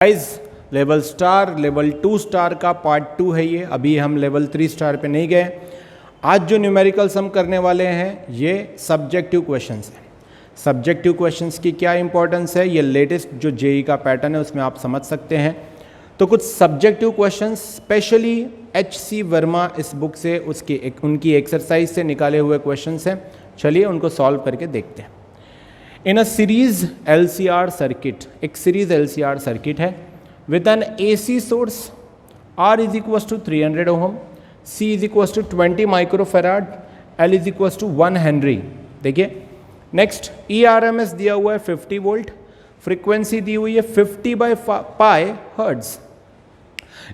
Guys level star level 2 star का part 2 है ये। अभी हम लेवल 3 स्टार पे नहीं गए। आज जो न्यूमेरिकल सम करने वाले हैं ये सब्जेक्टिव क्वेश्चंस हैं। सब्जेक्टिव क्वेश्चंस की क्या इंपॉर्टेंस है, ये लेटेस्ट जो जेई का पैटर्न है उसमें आप समझ सकते हैं। तो कुछ subjective questions specially HC Verma इस बुक से उनकी एक्सरसाइज से निकाले हुए क्वेश्चंस हैं। चलिए उनको सॉल्व करके देखते हैं। In a series LCR circuit, एक सीरीज LCR सर्किट है with an AC source R is equal to 300 ohm, C is equal to 20 microfarad, L is equal to 1 henry. देखिए नेक्स्ट ERMS दिया हुआ है 50 वोल्ट, फ्रीक्वेंसी दी हुई है 50/π hertz.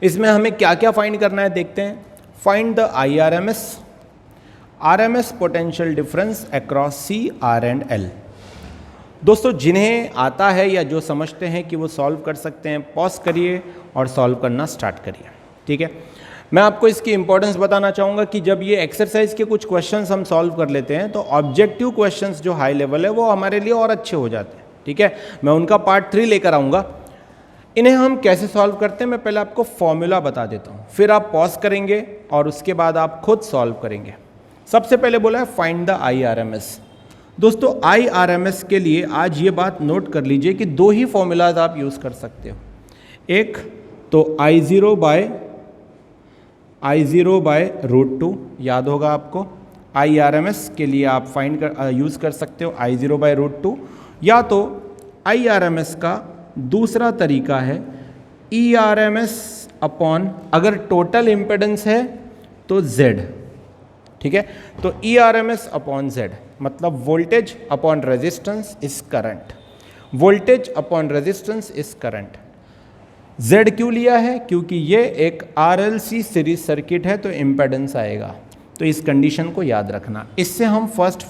इसमें हमें क्या क्या फाइंड करना है देखते हैं। Find the RMS potential difference across C, R and L। दोस्तों जिन्हें आता है या जो समझते हैं कि वो सॉल्व कर सकते हैं, पॉज करिए और सॉल्व करना स्टार्ट करिए। ठीक है, मैं आपको इसकी इंपॉर्टेंस बताना चाहूँगा कि जब ये एक्सरसाइज के कुछ क्वेश्चंस हम सॉल्व कर लेते हैं तो ऑब्जेक्टिव क्वेश्चंस जो हाई लेवल है वो हमारे लिए और अच्छे हो जाते हैं। ठीक है, मैं उनका पार्ट 3 लेकर आऊँगा। इन्हें हम कैसे सॉल्व करते हैं मैं पहले आपको फॉर्मूला बता देता हूँ, फिर आप पॉज करेंगे और उसके बाद आप खुद सॉल्व करेंगे। सबसे पहले बोला है फाइंड द IRMS। दोस्तों IRMS के लिए आज ये बात नोट कर लीजिए कि दो ही फॉर्मूलाज आप यूज़ कर सकते हो। एक तो I0/√2 याद होगा आपको। IRMS के लिए आप यूज़ कर सकते हो I0/√2, या तो IRMS का दूसरा तरीका है ERMS अपॉन, अगर टोटल इम्पेडेंस है तो Z। ठीक है, तो ERMS अपॉन Z मतलब voltage upon resistance is current. Voltage upon resistance is current. Z क्यों लिया है? क्योंकि ये एक RLC सीरीज सर्किट है तो इम्पेडेंस आएगा। तो इस कंडीशन को याद रखना। इससे हम फर्स्ट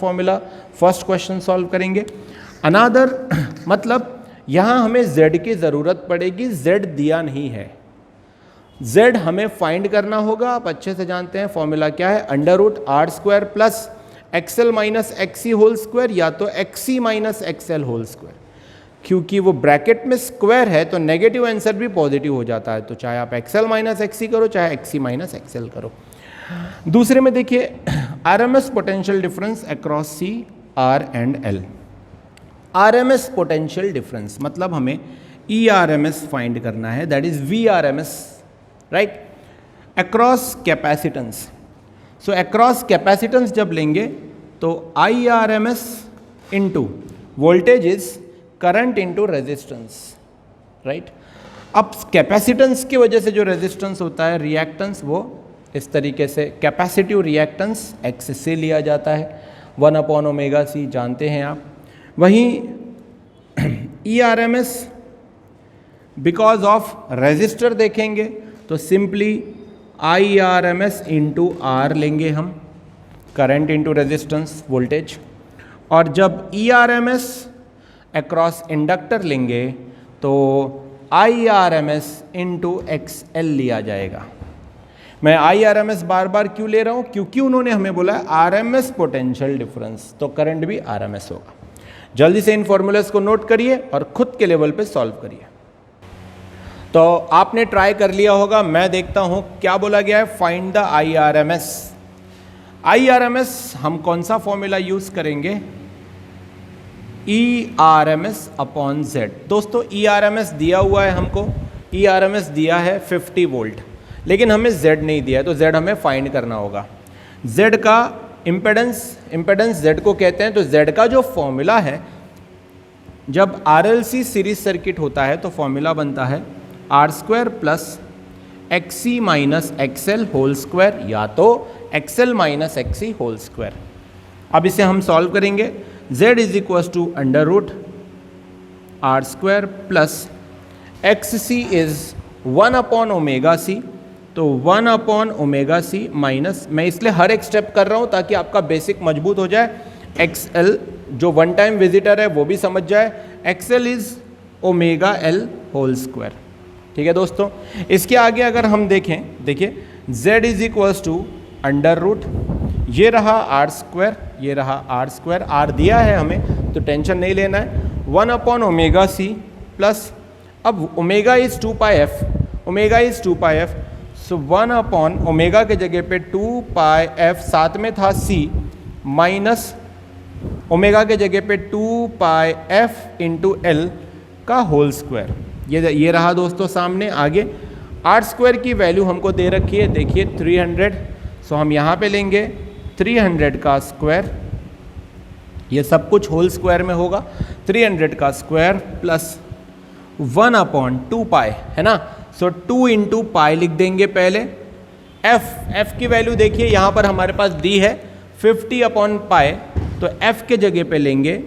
क्वेश्चन सॉल्व करेंगे। अनादर मतलब यहाँ हमें Z की ज़रूरत पड़ेगी, Z दिया नहीं है। Z हमें फाइंड करना होगा। आप अच्छे से जानते हैं फॉर्मूला क्या है, √R² plus XL minus XC whole square, या तो XC minus XL whole square. क्योंकि वो ब्रैकेट में स्क्वायर है तो नेगेटिव आंसर भी पॉजिटिव हो जाता है। तो चाहे आप XL माइनस XC करो, चाहे XC माइनस XL करो। दूसरे में देखिए RMS potential difference across C, R and L। RMS potential difference मतलब हमें ERMS फाइंड करना है, that is VRMS, right, across capacitance. So across capacitance जब लेंगे तो IRMS into voltage is current into resistance, right. अब कैपेसिटेंस की वजह से जो रेजिस्टेंस होता है, रिएक्टेंस, वो इस तरीके से कैपेसिटिव रिएक्टेंस X से लिया जाता है, 1/ωc जानते हैं आप। वहीं ERMS बिकॉज ऑफ रेजिस्टर देखेंगे तो सिंपली IRMS इंटू R लेंगे हम, करंट इंटू रेजिस्टेंस वोल्टेज। और जब ERMS अक्रॉस इंडक्टर लेंगे तो IRMS इंटू XL लिया जाएगा। मैं IRMS बार बार क्यों ले रहा हूँ? क्योंकि उन्होंने हमें बोला है RMS पोटेंशियल डिफरेंस, तो करंट भी RMS होगा। जल्दी से इन फॉर्मूलाज को नोट करिए और खुद के लेवल पे सॉल्व करिए। तो आपने ट्राई कर लिया होगा, मैं देखता हूं क्या बोला गया है। Find the IRMS। IRMS हम कौन सा फॉर्मूला यूज करेंगे? ERMS upon Z। दोस्तों ERMS दिया हुआ है हमको, ERMS दिया है 50 वोल्ट, लेकिन हमें Z नहीं दिया है, तो Z हमें फाइंड करना होगा। Z का इम्पेडेंस Z को कहते हैं। तो Z का जो फॉर्मूला है, जब RLC सीरीज सर्किट होता है तो फॉर्मूला बनता है R² plus XC minus XL whole square, या तो XL minus XC whole square. अब इसे हम सॉल्व करेंगे। Z is equal to √R² plus XC is 1/ωc, तो 1/ωc माइनस, मैं इसलिए हर एक स्टेप कर रहा हूँ ताकि आपका बेसिक मजबूत हो जाए। XL जो वन टाइम विजिटर है वो भी समझ जाए, XL is ωL whole square. ठीक है दोस्तों, इसके आगे अगर हम देखें, देखिए Z इज इक्वल टू √, ये रहा R², ये रहा R², R दिया है हमें तो टेंशन नहीं लेना है, 1/ωc प्लस अब omega is 2 pi F, omega is 2 pi F, so 1 upon omega के जगह पे 2 पाई एफ, साथ में था सी, माइनस ओमेगा के जगह पे 2 पाई एफ इंटू एल का होल स्क्वायर। ये रहा दोस्तों सामने। आगे आर स्क्वायर की वैल्यू हमको दे रखी है, देखिए 300, सो हम यहाँ पे लेंगे 300 का स्क्वायर, ये सब कुछ होल स्क्वायर में होगा, 300 का स्क्वायर प्लस 1 अपॉन 2 पाई, है ना। सो 2 इंटू पाई लिख देंगे पहले। एफ की वैल्यू देखिए यहाँ पर हमारे पास दी है 50 अपॉन पाई, तो एफ के जगह पे लेंगे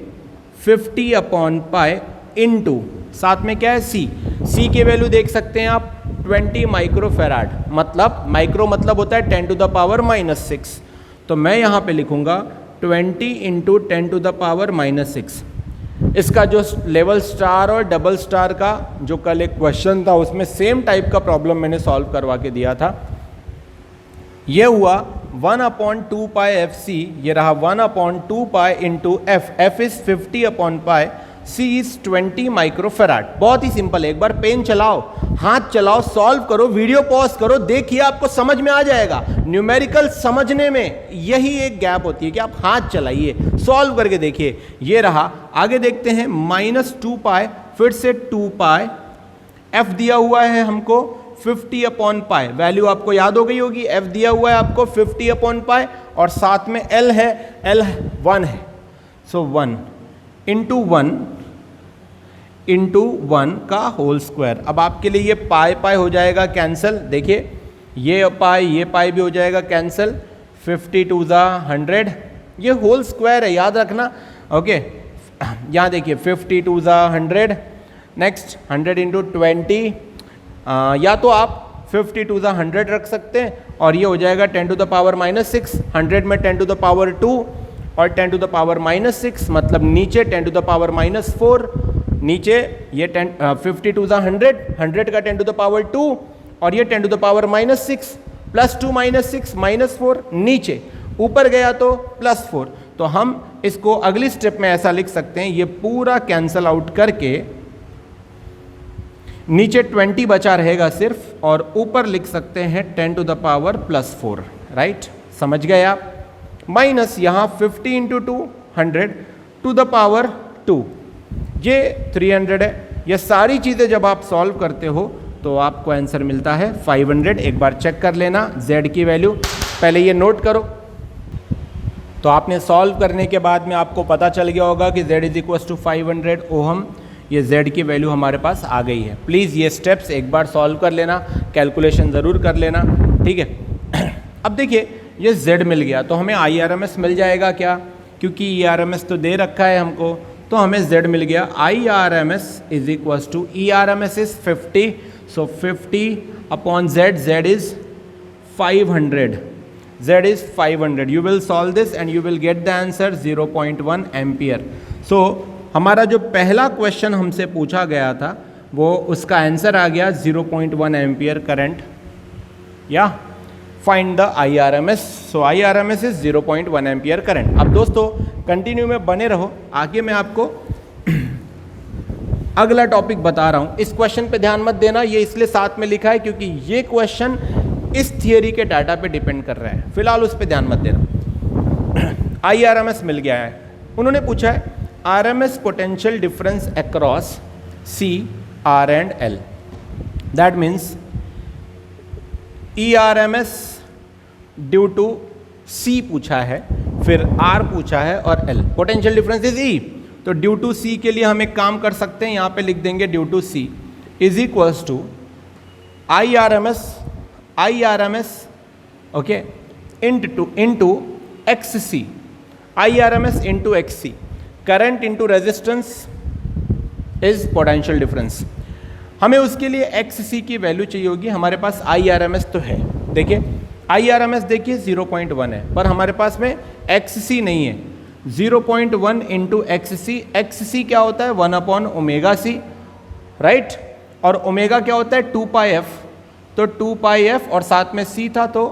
50 अपॉन पाई इंटू, साथ में क्या है सी की वैल्यू देख सकते हैं आप 20 माइक्रोफेराड, मतलब माइक्रो मतलब होता है 10 टू द पावर -6, तो मैं यहाँ पे लिखूंगा 20 इंटू 10 टू द पावर -6। इसका जो लेवल स्टार और डबल स्टार का जो कल एक क्वेश्चन था उसमें सेम टाइप का प्रॉब्लम मैंने सॉल्व करवा के दिया था। ये हुआ 1 अपॉन 2 पाई एफ सी, ये रहा 1 upon 2 pi into f is 50 upon pi, C is 20 microfarad. बहुत ही सिंपल है, एक बार पेन चलाओ, हाथ चलाओ, सॉल्व करो, वीडियो पॉज करो, देखिए आपको समझ में आ जाएगा। न्यूमेरिकल समझने में यही एक गैप होती है कि आप हाथ चलाइए, सॉल्व करके देखिए। ये रहा, आगे देखते हैं -2 पाई, फिर से 2 पाई, एफ दिया हुआ है हमको 50 अपॉन पाई, वैल्यू आपको याद हो गई होगी, एफ दिया हुआ है आपको 50 अपॉन पाई, और साथ में एल है, एल 1 है, सो 1 इंटू 1 का होल स्क्वायर। अब आपके लिए ये पाई हो जाएगा कैंसिल, देखिए ये पाई भी हो जाएगा कैंसिल, 50 टू ज़ा 100, ये होल स्क्वायर है याद रखना, ओके। यहाँ देखिए 50 टू ज़ा 100, नेक्स्ट 100 इंटू 20, या तो आप 50 टू ज़ा 100 रख सकते हैं, और ये हो जाएगा 10 टू द पावर -6, 100 में 10 टू द पावर 2 और 10 टू द पावर -6, मतलब नीचे 10 टू द पावर -4, नीचे ये 50 टू ज़ा 100, 100 का 10 टू द पावर 2 और ये 10 टू द पावर -6, +2 -6 -4, नीचे ऊपर गया तो +4। तो हम इसको अगली स्टेप में ऐसा लिख सकते हैं, ये पूरा कैंसल आउट करके नीचे 20 बचा रहेगा सिर्फ, और ऊपर लिख सकते हैं 10 टू द पावर +4, राइट, समझ गए आप। माइनस यहाँ 50 इंटू 2 100 टू द पावर 2, ये 300 है। ये सारी चीज़ें जब आप सॉल्व करते हो तो आपको आंसर मिलता है 500। एक बार चेक कर लेना z की वैल्यू, पहले ये नोट करो। तो आपने सॉल्व करने के बाद में आपको पता चल गया होगा कि z is equal to 500 ohm, ये z की वैल्यू हमारे पास आ गई है। प्लीज़ ये स्टेप्स एक बार सॉल्व कर लेना, कैलकुलेशन ज़रूर कर लेना, ठीक है। अब देखिए ये z मिल गया तो हमें IRMS मिल जाएगा क्या, क्योंकि ERMS तो दे रखा है हमको, तो हमें z मिल गया। IRMS is equal to ERMS is 50, so 50 upon z is 500, z is 500. You will solve this and you will get the answer 0.1 ampere. So हमारा जो पहला क्वेश्चन हमसे पूछा गया था वो उसका आंसर आ गया 0.1 एम्पियर करंट, या find the IRMS। So IRMS is 0.1 ampere current. अब दोस्तों कंटिन्यू में बने रहो, आगे मैं आपको अगला टॉपिक बता रहा हूँ। इस क्वेश्चन पे ध्यान मत देना, ये इसलिए साथ में लिखा है क्योंकि ये क्वेश्चन इस थियरी के डाटा पे डिपेंड कर रहा है, फिलहाल उस पर ध्यान मत देना। IRMS मिल गया है, उन्होंने पूछा है RMS potential difference across C, R and L। That means ERMS due to C पूछा है, फिर R पूछा है और L। Potential difference is E, तो ड्यू टू C के लिए हम एक काम कर सकते हैं, यहाँ पे लिख देंगे due to C is equals to IRMS okay into XC, IRMS into XC, current into resistance is potential difference. हमें उसके लिए XC की वैल्यू चाहिए होगी, हमारे पास IRMS तो है, देखिए IRMS देखिए 0.1 है, पर हमारे पास में XC नहीं है। 0.1 इंटू XC, XC क्या होता है 1 अपॉन ओमेगा C, राइट, और ओमेगा क्या होता है 2 पाई f, तो 2 पाई f और साथ में C था। तो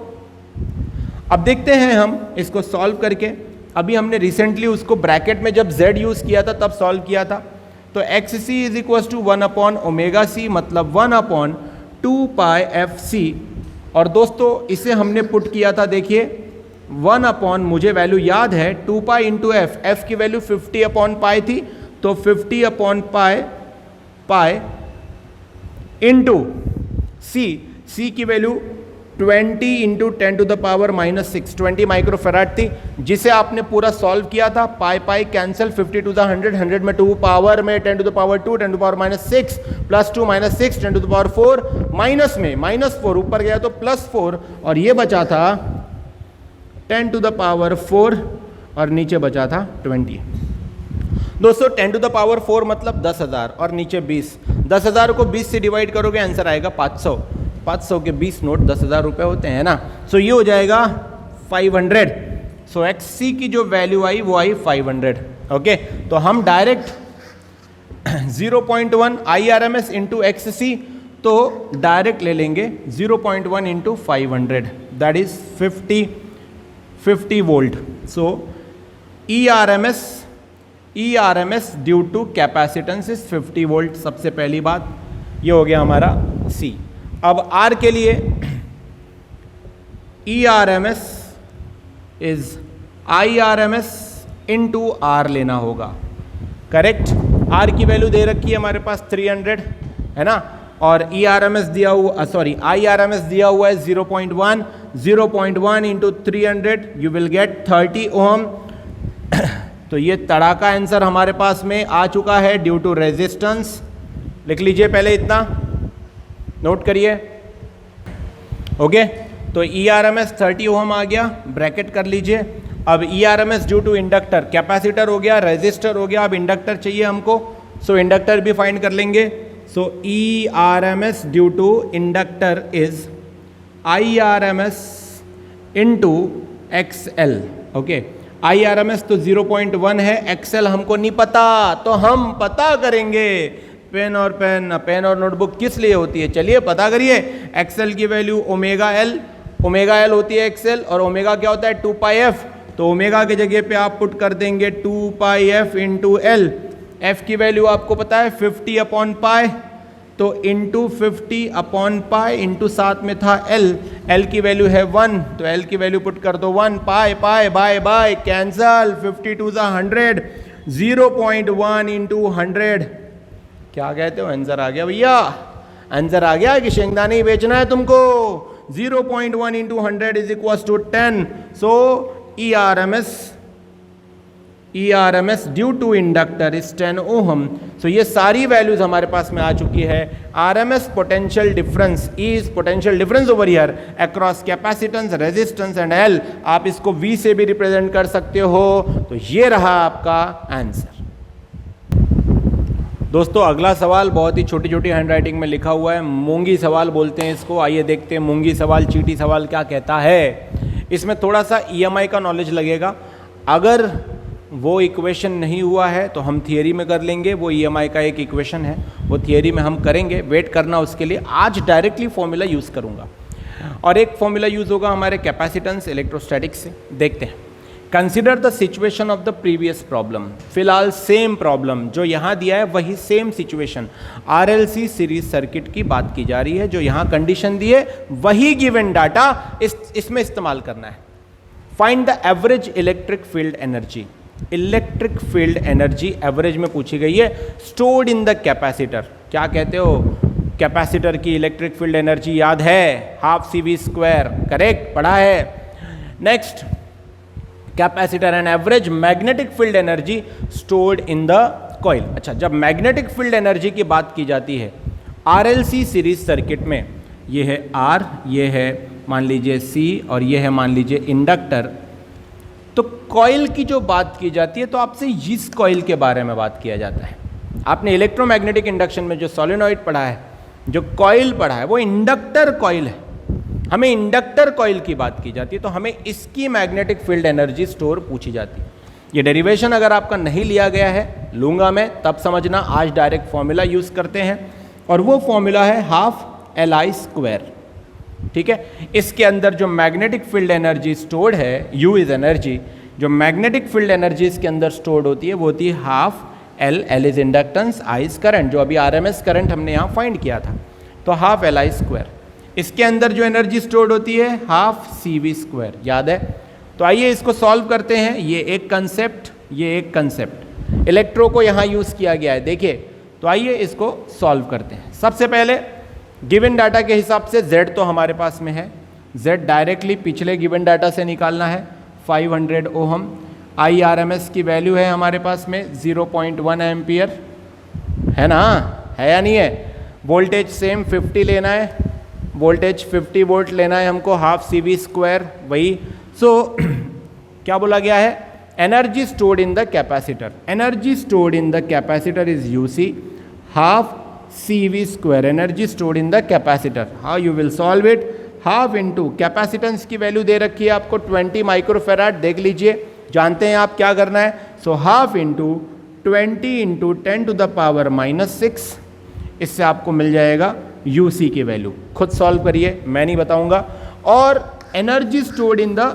अब देखते हैं हम इसको सॉल्व करके। अभी हमने रिसेंटली उसको ब्रैकेट में जब z यूज़ किया था तब सॉल्व किया था, तो X C is equal to 1/ω/c मतलब 1/2πfc। और दोस्तों इसे हमने पुट किया था, देखिए 1 मुझे वैल्यू याद है 2π इंटू एफ की वैल्यू 50/π थी, तो 50/π इंटू सी की वैल्यू 20 इंटू 10⁻⁻⁶ 20 माइक्रोफेराड थी, जिसे आपने पूरा सॉल्व किया था। पाई कैंसिल, 50 टू द 100 में 2 पावर में 10⁻2 10⁻⁻6 प्लस 2 -6 10⁻4 माइनस में -4 ऊपर गया तो +4 और ये बचा था 10⁻4 और नीचे बचा था 20। दोस्तों 10⁻4 मतलब 10,000 और नीचे 20। 10,000 को 20 से डिवाइड करोगे आंसर आएगा 500। 500 के 20 नोट 10,000 रुपये होते हैं ना। सो ये हो जाएगा 500। सो एक्स सी की जो वैल्यू आई वो आई 500। ओके, तो हम direct 0.1 IRMS into X C, तो डायरेक्ट ले लेंगे 0.1 into 500 that is 50 volt. So ERMS due to capacitance is 50 volt. सबसे पहली बात ये हो गया हमारा C। अब R के लिए ERMS is IRMS into R लेना होगा, करेक्ट। R की वैल्यू दे रखी है हमारे पास 300 है ना, और IRMS दिया हुआ है 0.1। 0.1 इंटू 300 यू विल गेट 30 ओम। तो ये तड़ाका आंसर हमारे पास में आ चुका है ड्यू टू रेजिस्टेंस। लिख लीजिए पहले इतना, नोट करिए। ओके, तो ERMS 30 ओम आ गया, ब्रैकेट कर लीजिए। अब ERMS due to inductor, capacitor हो गया, रेजिस्टर हो गया, अब इंडक्टर चाहिए हमको, सो इंडक्टर भी फाइंड कर लेंगे। So ERMS due to inductor is IRMS into XL। Okay, IRMS तो 0.1 है, XL हमको नहीं पता, तो हम पता करेंगे। पेन और नोटबुक किस लिए होती है, चलिए पता करिए। XL की वैल्यू ओमेगा एल होती है XL, और ओमेगा क्या होता है 2πf, तो ओमेगा की जगह पे आप पुट कर देंगे 2πf इंटू एल। एफ की वैल्यू आपको पता है 50/π, तो इंटू 50/π इंटू साथ में था एल की वैल्यू है 1, तो एल की वैल्यू पुट कर दो 1। Pi by cancel, 50 to the 100, 0.1 into 100। क्या कहते हो, आंसर आ गया भैया, आंसर आ गया कि शेंगदाने ही बेचना है तुमको। 0.1 into 100 is equal to 10। So ERMS due to inductor is 10 ohm. So ये सारी वैल्यूज हमारे पास में आ चुकी है। RMS potential difference is potential difference over here across capacitance, resistance and L। आप इसको V से भी रिप्रेजेंट कर सकते हो। तो ये रहा आपका आंसर। दोस्तों अगला सवाल बहुत ही छोटी छोटी हैंडराइटिंग में लिखा हुआ है, मूंगी सवाल बोलते हैं इसको। आइए देखते हैं मूंगी सवाल, चीटी सवाल क्या कहता है। इसमें थोड़ा सा EMI का नॉलेज लगेगा। अगर वो इक्वेशन नहीं हुआ है तो हम थियरी में कर लेंगे। वो EMI का एक इक्वेशन है, वो थियरी में हम करेंगे, वेट करना उसके लिए। आज डायरेक्टली फॉर्मूला यूज़ करूँगा, और एक फॉर्मूला यूज़ होगा हमारे कैपेसिटेंस इलेक्ट्रोस्टैटिक्स से। देखते हैं। Consider the situation of the previous problem. फिलहाल सेम प्रॉब्लम जो यहाँ दिया है वही same situation, RLC series circuit की बात की जा रही है। जो यहाँ कंडीशन दी है वही गिवन डाटा इसमें इस्तेमाल करना है। Find the average electric field energy. Electric field energy average में पूछी गई है, स्टोर्ड इन द कैपेसिटर। क्या कहते हो, कैपेसिटर की इलेक्ट्रिक फील्ड एनर्जी याद है, 12CV², करेक्ट, पढ़ा है। Next, capacitor and average magnetic field energy stored in the coil. अच्छा, जब मैग्नेटिक फील्ड एनर्जी की बात की जाती है RLC सीरीज सर्किट में, ये है R, ये है मान लीजिए C, और ये है मान लीजिए इंडक्टर, तो कॉइल की जो बात की जाती है तो आपसे इस कॉइल के बारे में बात किया जाता है। आपने इलेक्ट्रोमैग्नेटिक इंडक्शन में जो सोलेनॉइड पढ़ा है, जो कॉइल पढ़ा है, वो इंडक्टर कॉइल है। हमें इंडक्टर कॉइल की बात की जाती है, तो हमें इसकी मैग्नेटिक फील्ड एनर्जी स्टोर पूछी जाती है। ये डेरिवेशन अगर आपका नहीं लिया गया है, लूंगा मैं, तब समझना। आज डायरेक्ट फॉर्मूला यूज करते हैं, और वो फॉर्मूला है 12LI²। ठीक है, इसके अंदर जो मैग्नेटिक फील्ड एनर्जी स्टोर्ड है, U इज एनर्जी, जो मैग्नेटिक फील्ड एनर्जी इसके अंदर स्टोर्ड होती है वो होती है 12 L is inductance, I is current, जो अभी आरएमएस करंट हमने यहाँ फाइंड किया था। तो हाफ एल आई स्क्वायर, इसके अंदर जो एनर्जी स्टोर्ड होती है हाफ सी वी स्क्वायर, याद है। तो आइए इसको सॉल्व करते हैं। ये एक कंसेप्ट, ये एक कंसेप्ट, इलेक्ट्रो को यहाँ यूज़ किया गया है, देखिए। तो आइए इसको सॉल्व करते हैं। सबसे पहले गिवन डाटा के हिसाब से Z तो हमारे पास में है, Z डायरेक्टली पिछले गिवन डाटा से निकालना है 500 ओहम। IRMS की वैल्यू है हमारे पास में 0.1 एम्पियर, है ना, है या नहीं है। वोल्टेज सेम 50 लेना है, वोल्टेज 50 वोल्ट लेना है हमको, हाफ सी वी स्क्वायर वही। सो क्या बोला गया है, energy stored in the capacitor, energy stored in the capacitor is U C half C V square, energy stored in the capacitor. How you will solve it, half into capacitance की value दे रखी है आपको 20 माइक्रोफेराड, देख लीजिए, जानते हैं आप क्या करना है। So half into 20 into 10 to the power -6, इससे आपको मिल जाएगा यूसी की वैल्यू। खुद सॉल्व करिए, मैं नहीं बताऊंगा। और energy stored in the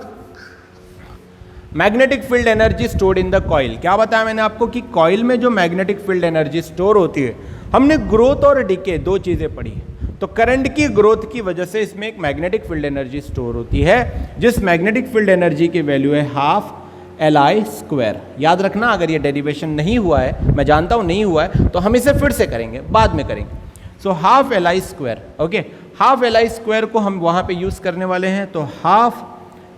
magnetic field, energy stored in the coil, क्या बताया मैंने आपको कि कॉइल में जो मैग्नेटिक फील्ड एनर्जी स्टोर होती है, हमने ग्रोथ और डिके दो चीजें पढ़ी। तो करंट की ग्रोथ की वजह से इसमें एक मैग्नेटिक फील्ड एनर्जी स्टोर होती है, जिस मैग्नेटिक फील्ड एनर्जी की वैल्यू है हाफ एल आई स्क्वायर। याद रखना, अगर ये डेरिवेशन नहीं हुआ है, मैं जानता हूं नहीं हुआ है, तो हम इसे फिर से करेंगे, बाद में करेंगे। So half L I square, okay, half L I square को हम वहां पे यूज करने वाले हैं। तो हाफ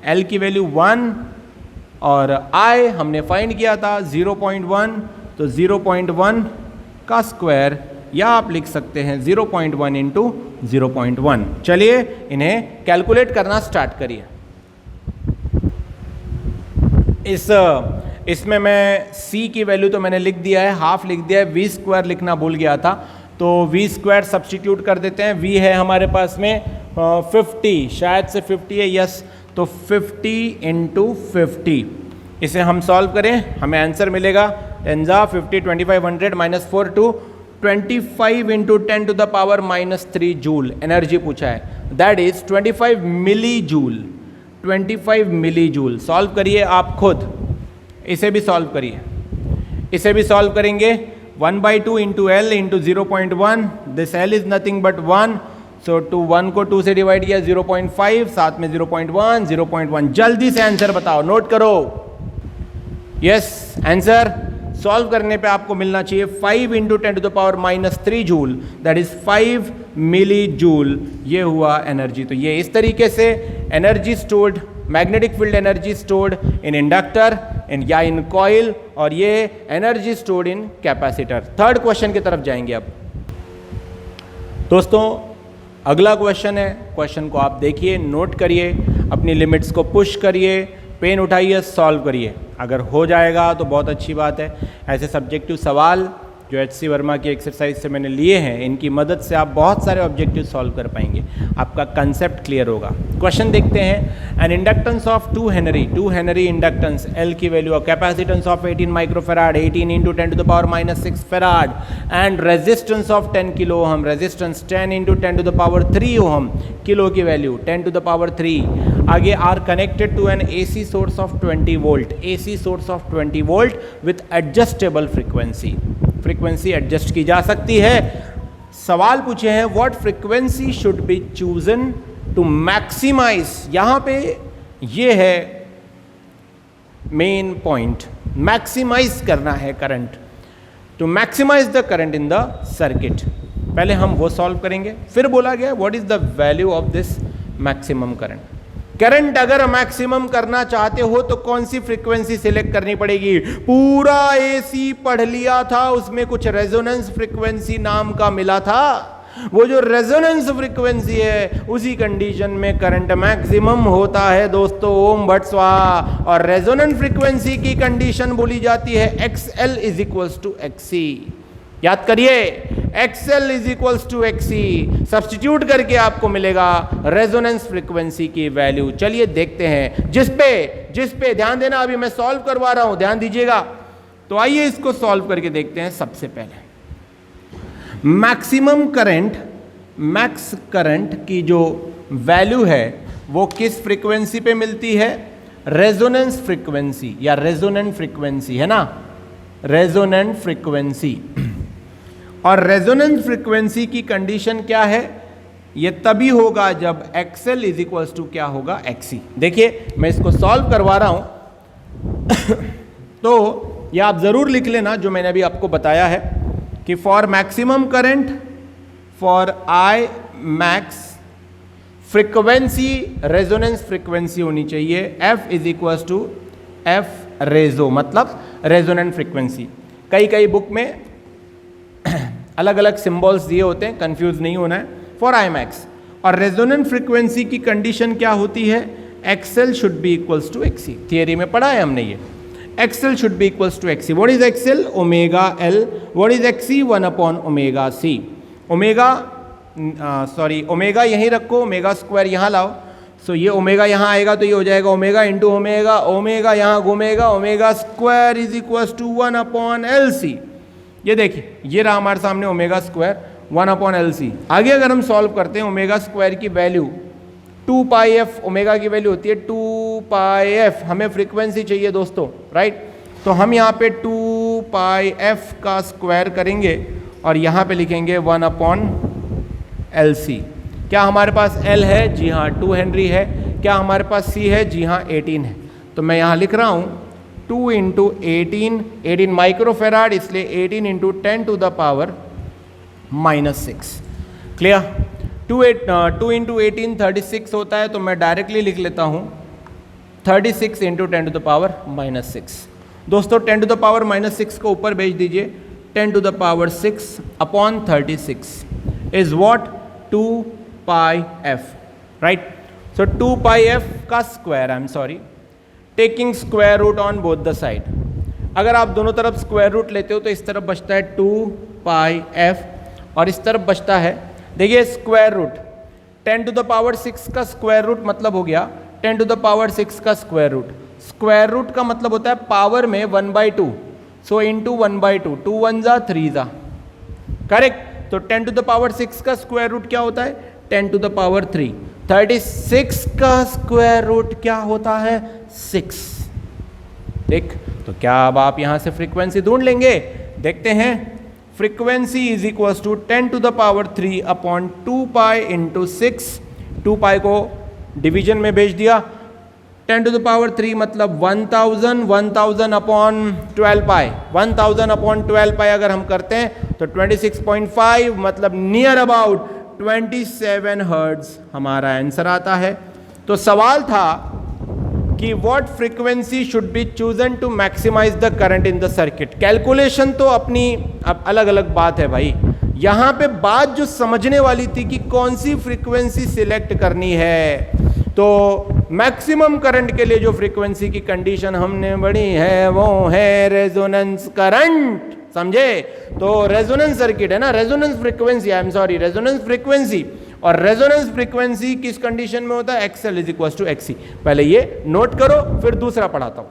एल की वैल्यू 1 और आई हमने फाइंड किया था 0.1, तो 0.1 का स्क्वायर, या आप लिख सकते हैं 0.1 इंटू 0.1। चलिए इन्हें कैलकुलेट करना स्टार्ट करिए। इसमें मैं c की वैल्यू तो मैंने लिख दिया है, हाफ लिख दिया है, वी स्क्वायर लिखना भूल गया था, तो वी स्क्वायर सब्स्टिट्यूट कर देते हैं। वी है हमारे पास में 50, शायद से 50 है, यस, तो 50 इंटू 50, इसे हम सॉल्व करें, हमें आंसर मिलेगा 10 50 2500 -4 to 25 into 10 to the power -3 joule energy पूछा है, that is 25 milli joule, 25 milli joule. Solve करिए आप खुद, इसे भी सॉल्व करिए, इसे भी सॉल्व करेंगे। 1/2 into L into 0.1, this L is nothing but 1, सो 1 को 2 से डिवाइड किया 0.5, साथ में 0.1 0.1। जल्दी से आंसर बताओ, नोट करो। यस, आंसर सॉल्व करने पे आपको मिलना चाहिए 5 into 10 to the power -3 joule, that is 5 milli joule. ये हुआ एनर्जी। तो ये इस तरीके से energy stored, magnetic field energy stored in inductor in या इन कॉइल, और ये energy stored in capacitor. Third question की तरफ जाएंगे अब। दोस्तों अगला क्वेश्चन है, क्वेश्चन को आप देखिए, नोट करिए, अपनी लिमिट्स को पुश करिए, पेन उठाइए, सॉल्व करिए। अगर हो जाएगा तो बहुत अच्छी बात है। ऐसे सब्जेक्टिव सवाल जो HC वर्मा की एक्सरसाइज से मैंने लिए हैं, इनकी मदद से आप बहुत सारे ऑब्जेक्टिव सॉल्व कर पाएंगे, आपका कंसेप्ट क्लियर होगा। क्वेश्चन देखते हैं। An inductance of 2 henry inductance, L की value, capacitance of 18 microfarad, 18 into 10 to the power -6 farad, and resistance of 10 kilo ohm, resistance 10 into 10 to the power 3 ohm, kilo की value 10 to the power 3। आगे are connected to an AC source of 20 volt, AC source of 20 volt with adjustable frequency, frequency adjust की जा सकती है। सवाल पूछे हैं what frequency should be chosen to maximise, यहां पे ये है मेन पॉइंट, मैक्सिमाइज करना है current, to maximise the current in the circuit. पहले हम वो सॉल्व करेंगे, फिर बोला गया what is the value of this maximum current. Current अगर मैक्सिमम करना चाहते हो तो कौन सी फ्रीक्वेंसी सिलेक्ट करनी पड़ेगी। पूरा AC पढ़ लिया था, उसमें कुछ रेजोनेंस फ्रीक्वेंसी नाम का मिला था, वो जो रेजोनेंस फ्रीक्वेंसी है उसी कंडीशन में करंट मैक्सिमम होता है दोस्तों, ओम भट्ट स्वाहा। और रेजोनेंस फ्रीक्वेंसी की कंडीशन बोली जाती है XL is equals to XC। याद करिए, XL is equals to XC, substitute करके आपको मिलेगा रेजोनेंस फ्रीक्वेंसी की वैल्यू। चलिए देखते हैं, जिस पे ध्यान देना, अभी मैं सॉल्व करवा रहा हूं, ध्यान दीजिएगा। तो आइए इसको सॉल्व करके देखते हैं। सबसे पहले मैक्सिमम करंट, मैक्स करंट की जो वैल्यू है वो किस फ्रीक्वेंसी पे मिलती है, रेजोनेंस फ्रीक्वेंसी या रेजोनेंट फ्रीक्वेंसी, है ना। Resonant frequency. और रेजोनेंस फ्रीक्वेंसी की कंडीशन क्या है? ये तभी होगा जब XL इज इक्वल्स टू क्या होगा? XC। देखिए मैं इसको सॉल्व करवा रहा हूं तो ये आप जरूर लिख लेना जो मैंने अभी आपको बताया है कि for maximum current for I max frequency resonance frequency होनी चाहिए F is equals to F रेजो, मतलब रेजोनेंट फ्रीक्वेंसी। कई बुक में अलग अलग सिंबल्स दिए होते हैं, कंफ्यूज नहीं होना है। फॉर आई मैक्स और रेजोनेंट फ्रीक्वेंसी की कंडीशन क्या होती है? XL should be equals to XC। Theory में पढ़ा है हमने ये। XL should be equals to XC। What is XL? Omega L। What is XC? 1 upon omega C। Omega यहीं रखो, ओमेगा स्क्वायर यहाँ लाओ। सो ये ओमेगा यहाँ आएगा तो ये हो जाएगा ओमेगा इंटू ओमेगा, ओमेगा यहाँ घूमेगा, omega square is equals to 1 upon LC। ये देखिए ये रहा हमारे सामने ओमेगा स्क्वायर 1 अपॉन LC। आगे अगर हम सॉल्व करते हैं ओमेगा स्क्वायर की वैल्यू 2 पाई f, ओमेगा की वैल्यू होती है 2 पाई f। हमें फ्रीक्वेंसी चाहिए दोस्तों, राइट? तो हम यहाँ पे 2 पाई f का स्क्वायर करेंगे और यहाँ पे लिखेंगे 1 अपॉन LC। क्या हमारे पास L है? जी हाँ 2 हेनरी है। क्या हमारे पास C है? जी हाँ 18 है। तो मैं यहाँ लिख रहा हूँ 2 इंटू 18 माइक्रोफेराड, इसलिए 18 into 10 to the power -6। Clear? 2 into 18 36 होता है, तो मैं डायरेक्टली लिख लेता हूँ 36 इंटू 10 टू द पावर -6। दोस्तों 10 टू द पावर -6 को ऊपर भेज दीजिए। 10 to the power 6 upon 36 is what? 2 pi f, right? So 2 pi f का square, I am sorry, taking square root on both the side. अगर आप दोनों तरफ स्क्वायर रूट लेते हो तो इस तरफ बचता है 2 पाई f और इस तरफ बचता है, देखिए square root 10 to the power 6 का स्क्वायर रूट मतलब हो गया 10 टू द पावर 6 का स्क्वायर रूट। स्क्वायर रूट का मतलब होता है पावर में 1/2, सो इंटू 1/2, 2 1 जा 3 जा, करेक्ट? तो 10 टू द पावर 6 का स्क्वायर रूट क्या होता है? 10 टू द पावर 3। 36 का स्क्वायर रूट क्या होता है? 6। ठीक, तो क्या अब आप यहां से फ्रीक्वेंसी ढूंढ लेंगे? देखते हैं। Frequency is equal to 10 to the power 3 upon 2 pi into 6। 2 pi को डिवीजन में भेज दिया। 10 टू द पावर 3 मतलब 1000 अपॉन 12 पाई, 1000 अपॉन 12 पाई अगर हम करते हैं तो 26.5 मतलब नियर अबाउट 27 हर्ट्ज हमारा आंसर आता है। तो सवाल था कि what frequency should be chosen to maximise the current in the circuit. Calculation तो अपनी अब अलग अलग बात है भाई, यहां पे बात जो समझने वाली थी कि कौन सी फ्रीक्वेंसी सिलेक्ट करनी है। तो मैक्सिमम करंट के लिए जो फ्रीक्वेंसी की कंडीशन हमने बढ़ी है वो है रेजोनेंस करंट, समझे? तो रेजोनेंस सर्किट है ना, resonance frequency, I am sorry, resonance frequency. और रेजोनेंस फ्रीक्वेंसी किस कंडीशन में होता है? XL is equal to XC। पहले ये नोट करो, फिर दूसरा पढ़ाता हूं।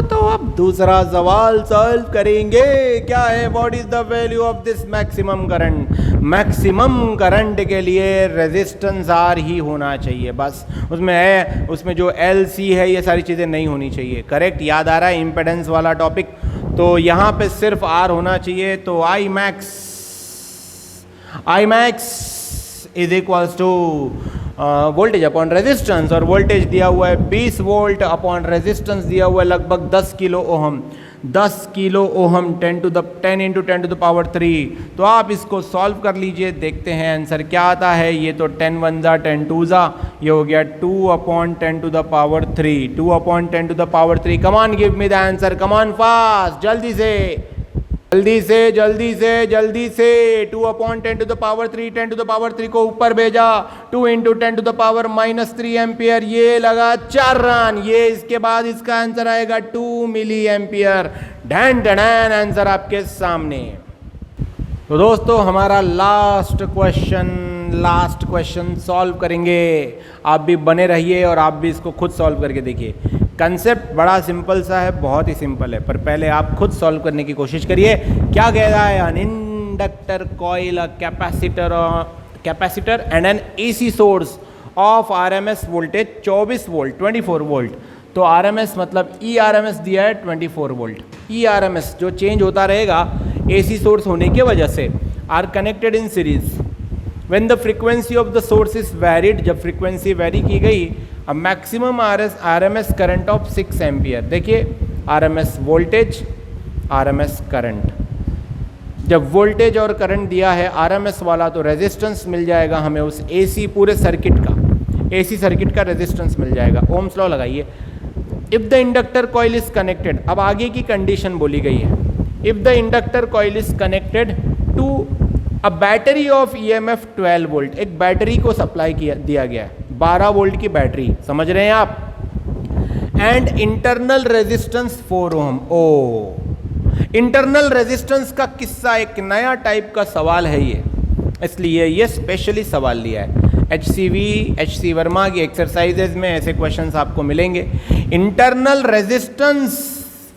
तो अब दूसरा सवाल सॉल्व करेंगे। क्या है? What is the value of this maximum current? Maximum current के लिए रेजिस्टेंस R ही होना चाहिए, बस उसमें है, उसमें जो LC है ये सारी चीजें नहीं होनी चाहिए। करेक्ट? याद आ रहा है इंपेडेंस वाला टॉपिक? तो यहां पे सिर्फ R होना चाहिए। तो I max is equals to voltage upon resistance, और वोल्टेज दिया हुआ है 20 वोल्ट अपॉन रेजिस्टेंस दिया हुआ है लगभग 10 kilo ohm. 10 kilo ohm 10 into 10 to the power 3। तो आप इसको सॉल्व कर लीजिए, देखते हैं आंसर क्या आता है। ये तो 10 1 जा 10 2 जा, ये हो गया 2 upon 10 to the power 3। 2 upon 10 to the power 3। Come on give me the answer, come on fast, जल्दी से जल्दी से जल्दी से जल्दी से। 2 upon 10 to the power 3, 10 to the power 3 को ऊपर भेजा, 2 into 10 to the power -3 ampere, ये लगा 4 रन। ये इसके बाद इसका आंसर आएगा 2 मिली एम्पियर। डैन डैन, आंसर आपके सामने। तो दोस्तों हमारा लास्ट क्वेश्चन सॉल्व करेंगे। आप भी बने रहिए और आप भी इसको खुद सॉल्व करके देखिए। कंसेप्ट बड़ा सिंपल सा है, बहुत ही सिंपल है, पर पहले आप खुद सॉल्व करने की कोशिश करिए। क्या कह रहा है? An inductor coil, capacitor and an AC source of RMS voltage 24 volt 24 volt. तो RMS मतलब ERMS दिया है 24 वोल्ट। ERMS जो चेंज होता रहेगा AC सोर्स होने की वजह से, are connected in series when the frequency of the source is varied, जब फ्रीक्वेंसी वेरी की गई, अब maximum RMS current of 6 ampere. देखिए RMS वोल्टेज, RMS करंट, जब वोल्टेज और करंट दिया है RMS वाला तो रेजिस्टेंस मिल जाएगा हमें उस AC पूरे सर्किट का, AC सर्किट का रेजिस्टेंस मिल जाएगा। ओम्स लॉ लगाइए। If the inductor coil is connected, अब आगे की कंडीशन बोली गई है, if the inductor coil is connected to a battery of EMF 12 volt, एक बैटरी को सप्लाई दिया गया है, 12 वोल्ट की बैटरी, समझ रहे हैं आप, एंड इंटरनल रेजिस्टेंस 4 ओम। ओ इंटरनल रेजिस्टेंस का किस्सा एक नया टाइप का सवाल है ये, इसलिए ये स्पेशली सवाल लिया है। HC वर्मा की एक्सरसाइजेज में ऐसे क्वेश्चंस आपको मिलेंगे। इंटरनल रेजिस्टेंस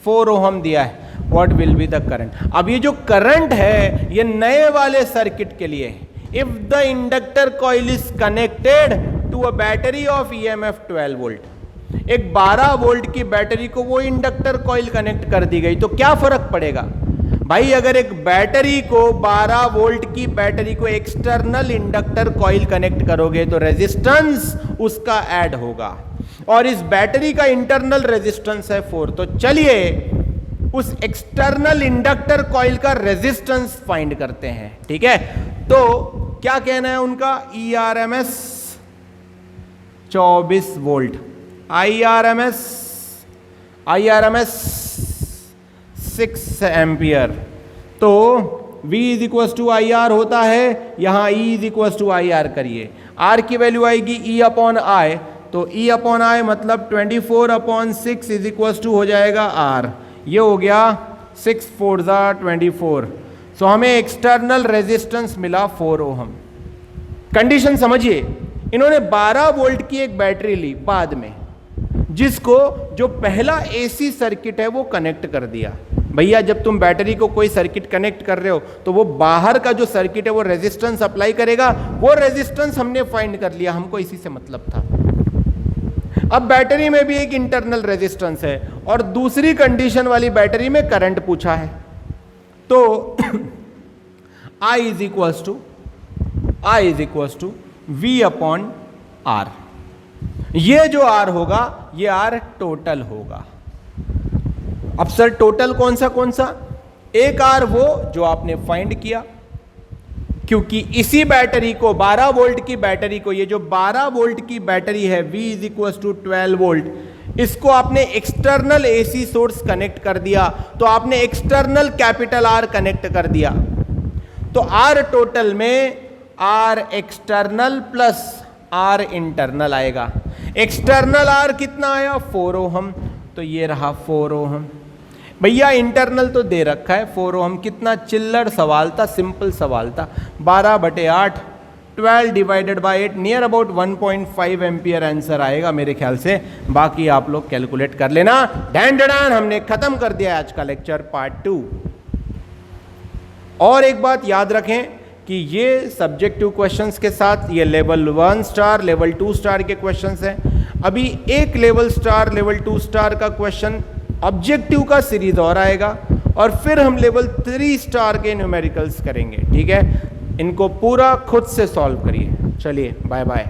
4 ओम दिया है, what will be the current. अब ये जो करंट है ये नए वाले सर्किट के लिए है। If the inductor coil is connected to a battery of EMF 12 volt, एक 12 वोल्ट की बैटरी को वो इंडक्टर कॉइल कनेक्ट कर दी गई, तो क्या फर्क पड़ेगा भाई? अगर एक बैटरी को 12 वोल्ट की बैटरी को एक्सटर्नल इंडक्टर कॉइल कनेक्ट करोगे तो रेजिस्टेंस उसका ऐड होगा, और इस बैटरी का इंटरनल रेजिस्टेंस है 4। तो चलिए उस एक्सटर्नल इंडक्टर कॉइल का रेजिस्टेंस फाइंड करते हैं, ठीक है। तो क्या कहना है उनका? ERMS 24 volt, IRMS 6 ampere. तो V is equal to IR होता है, यहां E is equal to IR करिए, R की वैल्यू आएगी E अपॉन I, तो E अपॉन I मतलब 24/6 इज इक्वल टू हो जाएगा R। ये हो गया 6 4 24। सो हमें एक्सटर्नल रेजिस्टेंस मिला 4 ओम। कंडीशन समझिए, इन्होंने 12 वोल्ट की एक बैटरी ली बाद में, जिसको जो पहला AC सर्किट है वो कनेक्ट कर दिया। भैया जब तुम बैटरी को कोई सर्किट कनेक्ट कर रहे हो तो वो बाहर का जो सर्किट है वो रेजिस्टेंस अप्लाई करेगा, वो रेजिस्टेंस हमने फाइंड कर लिया, हमको इसी से मतलब था। अब बैटरी में भी एक इंटरनल रेजिस्टेंस है और दूसरी कंडीशन वाली बैटरी में करंट पूछा है, तो I is equal to V upon R। ये जो R होगा ये R टोटल होगा। अब सर टोटल कौन सा? एक R वो जो आपने फाइंड किया, क्योंकि इसी बैटरी को 12 वोल्ट की बैटरी को, ये जो 12 वोल्ट की बैटरी है V is equal to 12 volt, इसको आपने एक्सटर्नल AC सोर्स कनेक्ट कर दिया, तो आपने एक्सटर्नल कैपिटल R कनेक्ट कर दिया, तो R टोटल में R external plus R internal आएगा। एक्सटर्नल R कितना आया? 4 ओम, तो ये रहा 4 ओम। भैया इंटरनल तो दे रखा है 4 ओम, कितना चिल्लर सवाल था, सिंपल सवाल था। 12/8 12 divided by 8 near about 1.5 ampere answer आएगा मेरे ख्याल से। बाकी आप लोग कैलकुलेट कर लेना। डैन डैन हमने खत्म कर दिया आज का लेक्चर पार्ट 2। और एक बात याद रखें कि ये सब्जेक्टिव क्वेश्चंस के साथ ये लेवल 1 स्टार लेवल 2 स्टार के क्वेश्चंस हैं। अभी एक लेवल स्टार लेवल 2 स्टार का क्वेश्चन ऑब्जेक्टिव का सीरीज और आएगा, और फिर हम लेवल 3 स्टार के न्यूमेरिकल्स करेंगे, ठीक है। इनको पूरा खुद से सॉल्व करिए। चलिए बाय बाय।